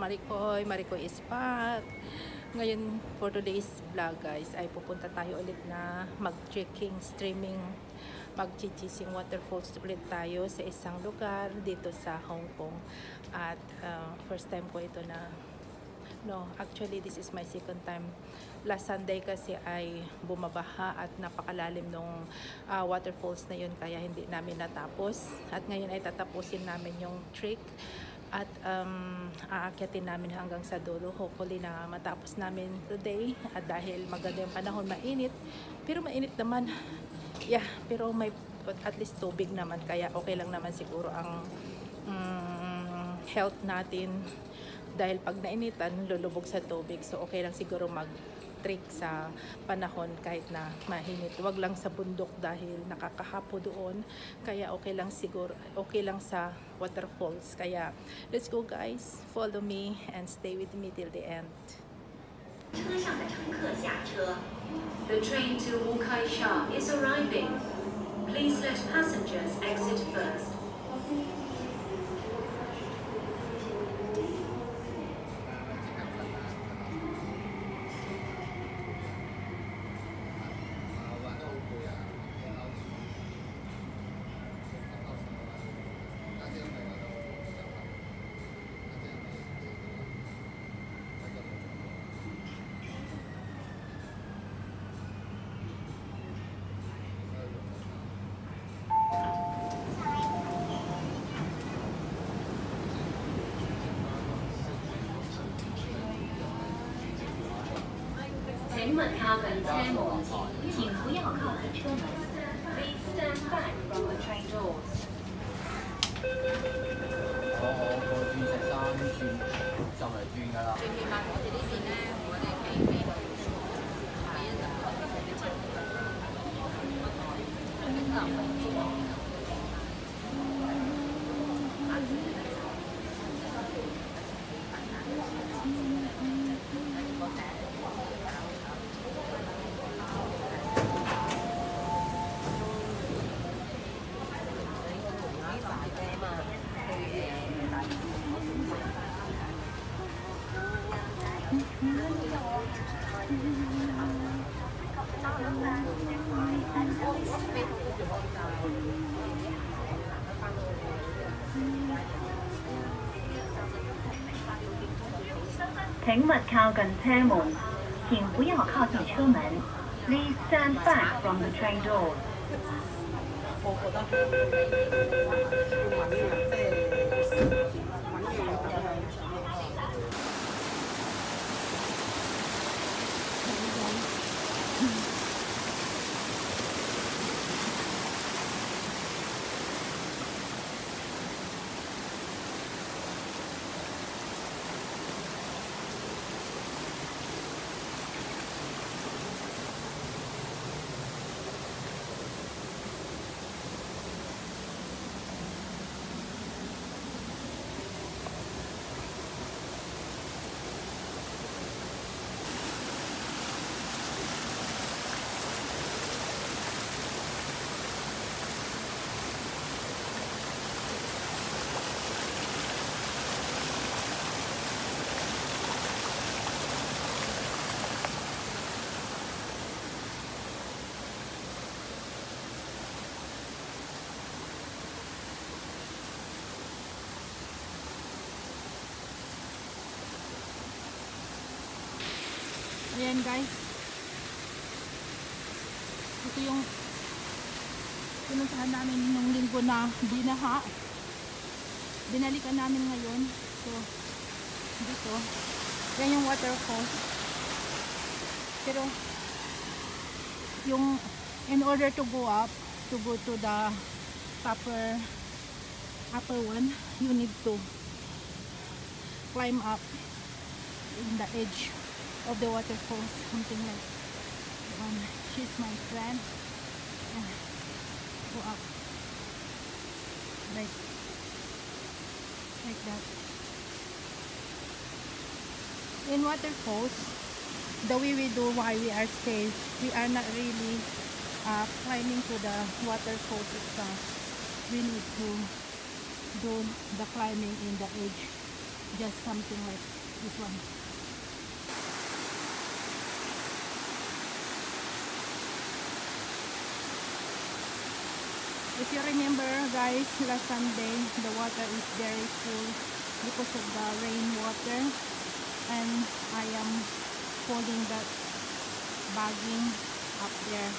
Maricoy is back. Ngayon, for today's vlog guys, ay pupunta tayo ulit na mag-trekking, streaming, mag-chichising waterfalls ulit tayo sa isang lugar dito sa Hong Kong. At first time ko ito na, no, actually this is my second time. Last Sunday kasi ay bumabaha at napakalalim nung waterfalls na yun, kaya hindi namin natapos. At ngayon ay tatapusin namin yung trek at aakyatin namin hanggang sa dulo. Hopefully na matapos namin today, at dahil maganda yung panahon, mainit, pero mainit naman, yeah, pero may at least tubig naman, kaya okay lang naman siguro ang health natin, dahil pag nainitan lulubog sa tubig. So okay lang siguro mag-trek sa panahon kahit na mahinit. Wag lang sa bundok dahil nakakahapo doon, kaya okay lang siguro, okay lang sa waterfalls. Kaya let's go guys, follow me and stay with me till the end. 车上的乘客下车。The train to Wukai Sha is arriving. Please let passengers exit first. Please stand back from the train doors. 我個鑽石山轉就嚟轉㗎啦。最起碼我哋呢邊咧，我哋飛去請勿靠近車門，請不要靠近車門。Please stand back from the train doors. Ayan guys, ito yung pinuntahan namin nung linggo na binaha. Binalikan namin ngayon. So dito, yan yung waterfall. Pero yung in order to go up, to go to the upper one, you need to climb up in the edge of the waterfall, something like she's my friend, and go up like that. In waterfalls, the way we do why we are safe, we are not really climbing to the waterfalls itself. We need to do the climbing in the edge just something like this one. If you remember guys, last Sunday the water is very full because of the rainwater, and I am holding that bagging up there.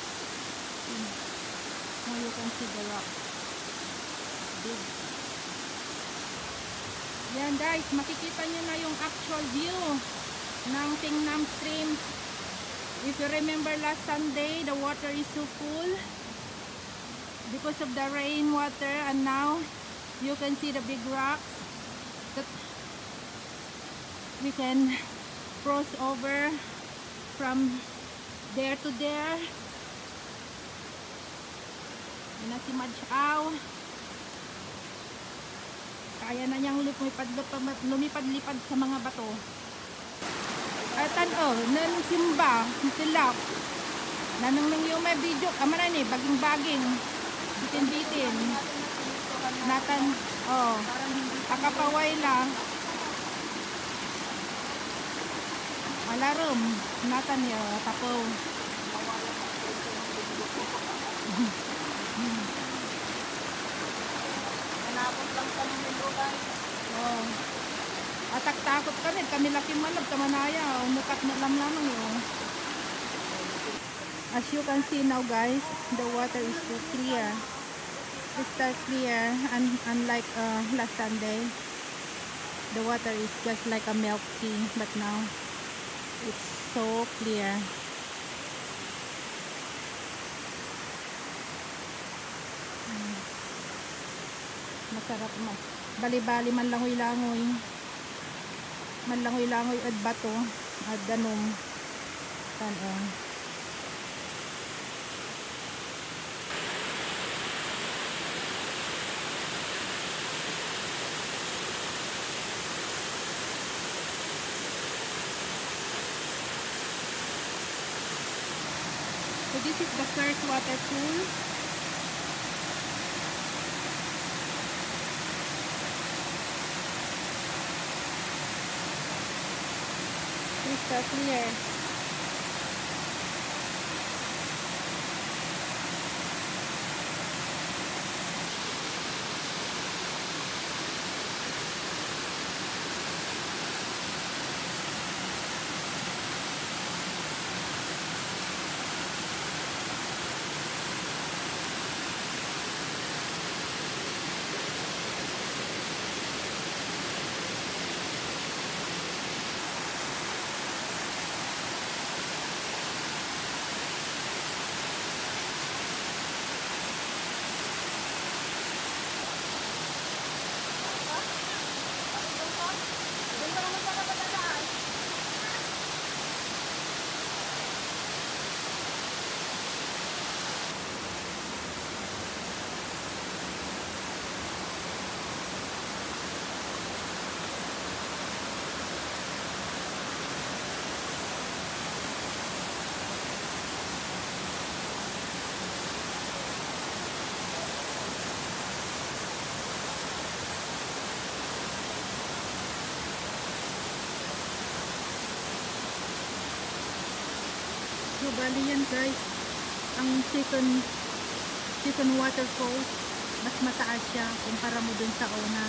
Now you can see the rock. Big. Yan guys, makikita nyo na yung actual view ng Tingnam Stream. If you remember last Sunday, the water is so full because of the rainwater, and now you can see the big rocks that we can cross over from there to there. Yan na si Madjaw. Kaya na niyang lumipad-lipad sa mga bato. At nan simba, tilap. Nanang nang yung may video, amana ni, baging-baging. Bitin-bitin. Natan, pakapaway lang. Alarm, natan ya, tapaw. Nanapos lang sa mundo guys. Atak-takot kami laki manab, tamanaya, umukat na lamang yun. As you can see now guys, the water is so clear. Crystal clear, and unlike last Sunday, the water is just like a milk tea, but now it's so clear. Masarap mas. Bali-bali man langoy-langoy. Man langoy-langoy at bato at danom. Tan-on. So this is the first water pool. Crystal clear. So bali yan guys, ang second waterfalls, mas mataas siya kumpara mo dun sa una.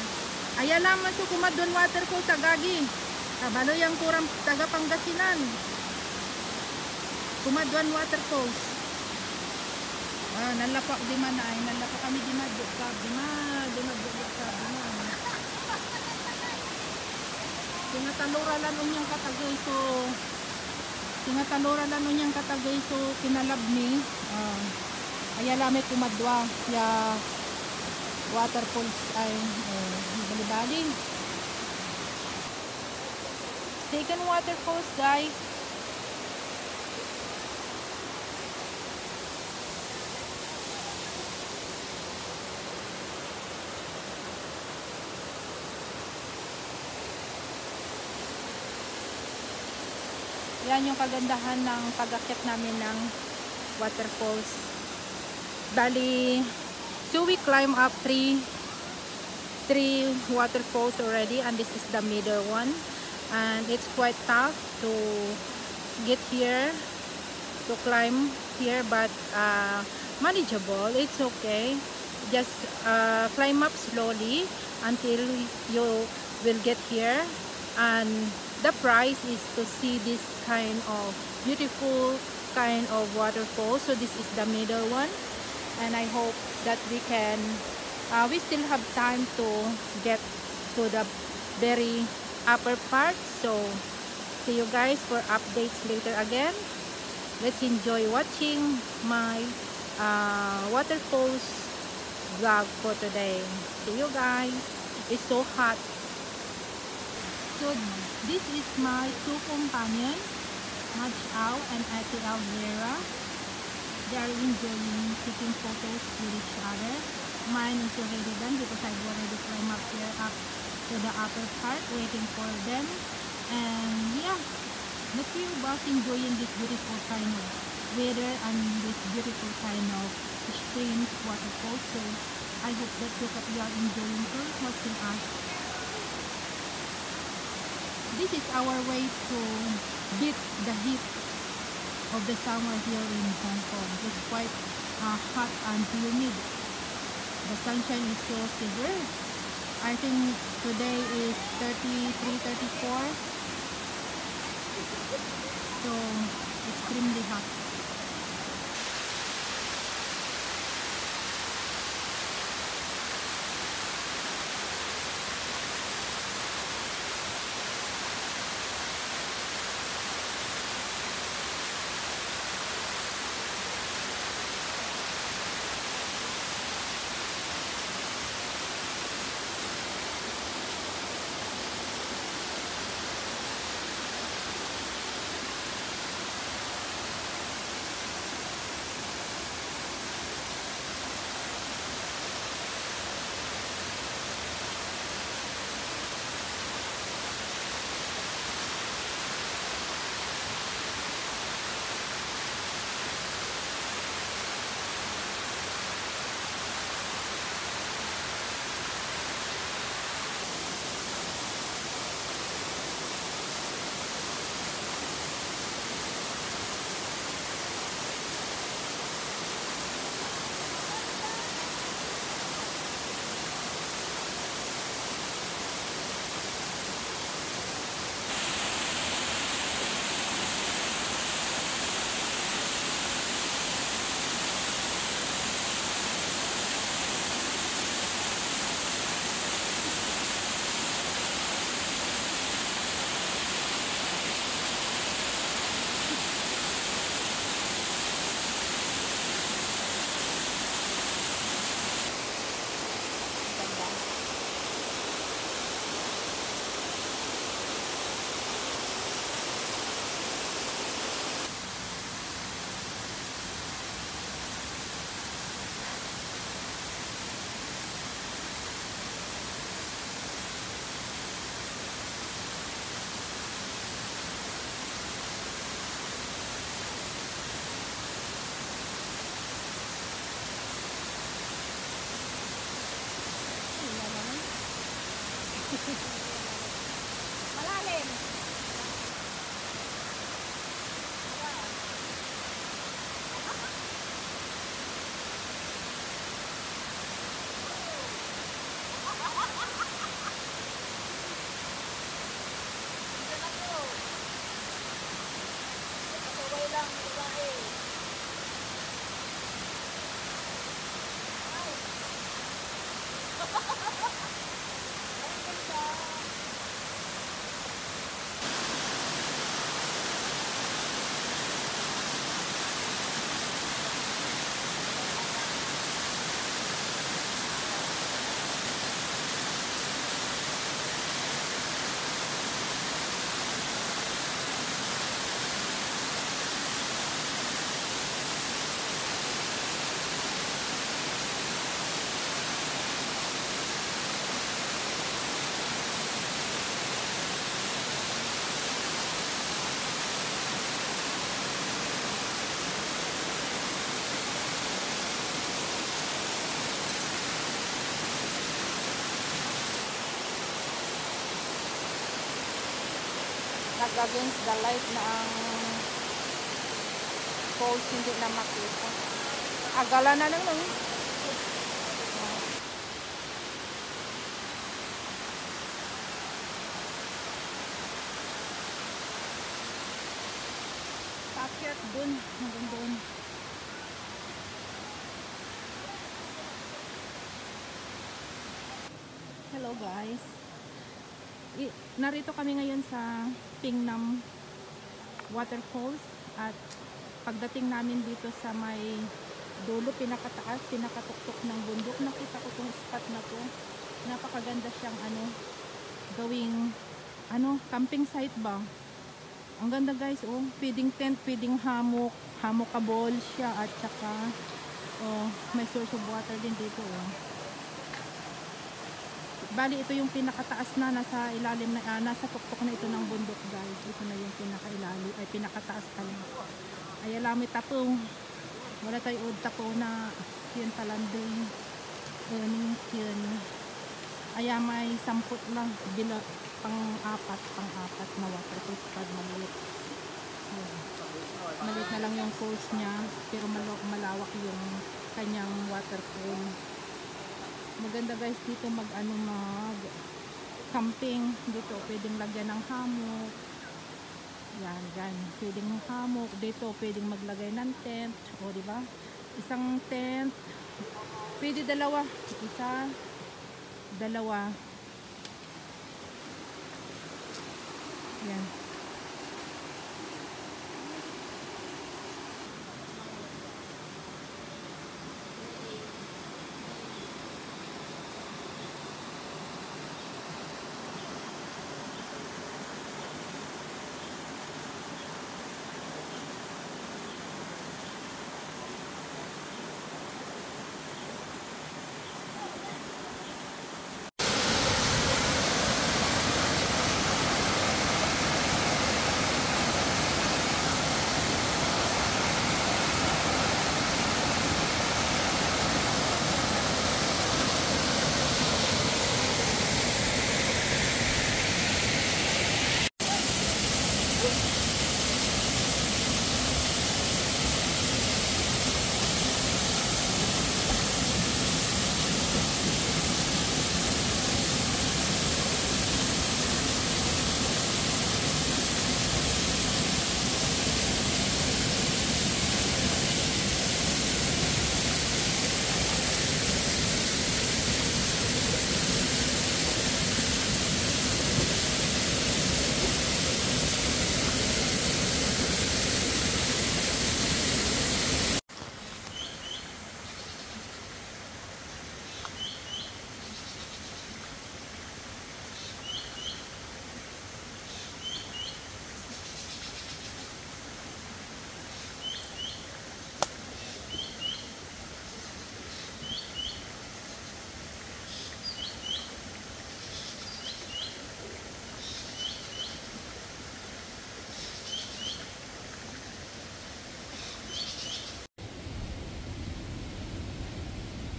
Ayan naman so kumadun waterfall sa Gagi. Kabalo yung kurang taga Pangasinan. Kumadun waterfalls. Nalapak di man ay, nalapak kami di madukab, di madukab. Tingataluralan unyang katagay so kinalab ni ayalame kumadwa ya waterfalls ay bali-bali. Second waterfalls guys. Yan yung kagandahan ng pag-akyat namin ng waterfalls. Bali, so we climb up 3 3 waterfalls already, and this is the middle one, and it's quite tough to get here, to climb here, but manageable. It's okay. Just climb up slowly until you will get here. And the prize is to see this kind of beautiful kind of waterfall. So this is the middle one, and I hope that we can we still have time to get to the very upper part. So see you guys for updates later again. Let's enjoy watching my waterfalls vlog for today. See you guys. It's so hot. So this is my two companions, Maj Au and Ate Alvera. They are enjoying taking photos with each other. Mine is already done because I've already climbed up here up to the upper part waiting for them. And yeah, the few of us enjoying this beautiful kind of weather and this beautiful kind of streams, waterfalls. So I hope that you are enjoying too, watching us. This is our way to beat the heat of the summer here in Hong Kong. It's quite hot and humid. The sunshine is so severe. I think today is 33, 34. So extremely hot. Malalim. Sabay lang, babae. nag-against the light na ang poles hindi na makita. Agala na lang nung. Pakyat dun. Hanggang doon. Hello guys. Narito kami ngayon sa Pingnam Waterfalls at pagdating namin dito sa may dulo, pinakataas, pinakatuktok ng bundok, nakita ko tong spot na to. Napakaganda siyang gawing camping site ba. Ang ganda guys, feeding tent, feeding hammock, hammockable siya at saka may source of water din dito Bali, ito yung pinakataas na nasa ilalim na nasa tuktok na ito ng bundok guys. Ito na yung pinakailalim ay pinakataas pala. Ay alamit tapo. Wala tayo ud tapo na yun talanding. Yun. Ay may samput lang bila pang-apat na waterfall pad maliit. Maliit na lang yung falls niya pero malawak yung kanyang waterfall. Maganda guys dito mag camping dito, pwedeng lagyan ng hammock. Yan, pwedeng hammock dito, pwedeng maglagay ng tent, di ba? Isang tent, pwede dalawa, dalawa. Yan.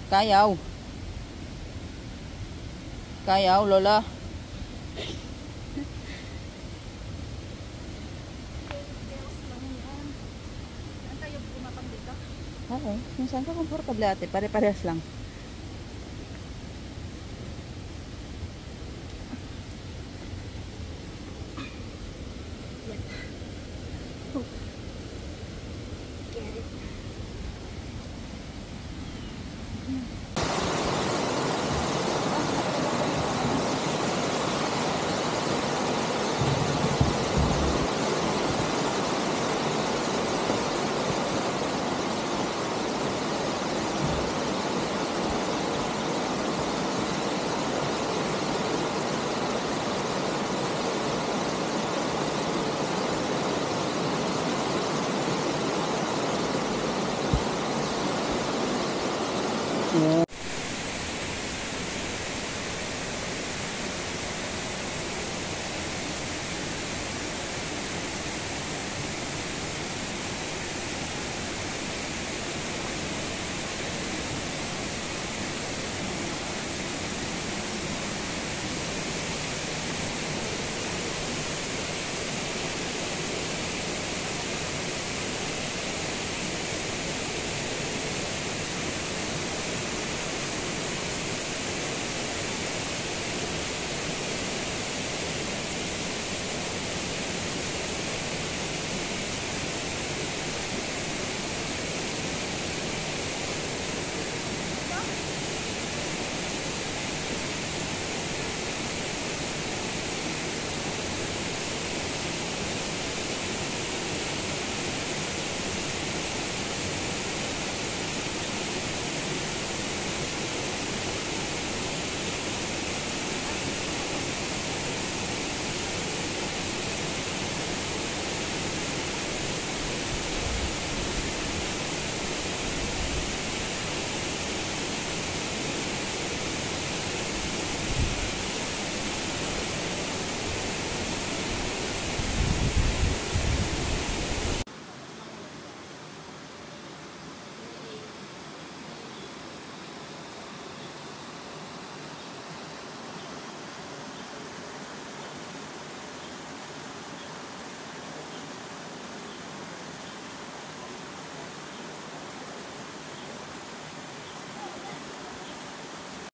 Kayaw. Kayaw, Lola. Oo, kung saan ka komportable ate, pare-parehas lang. Yeah.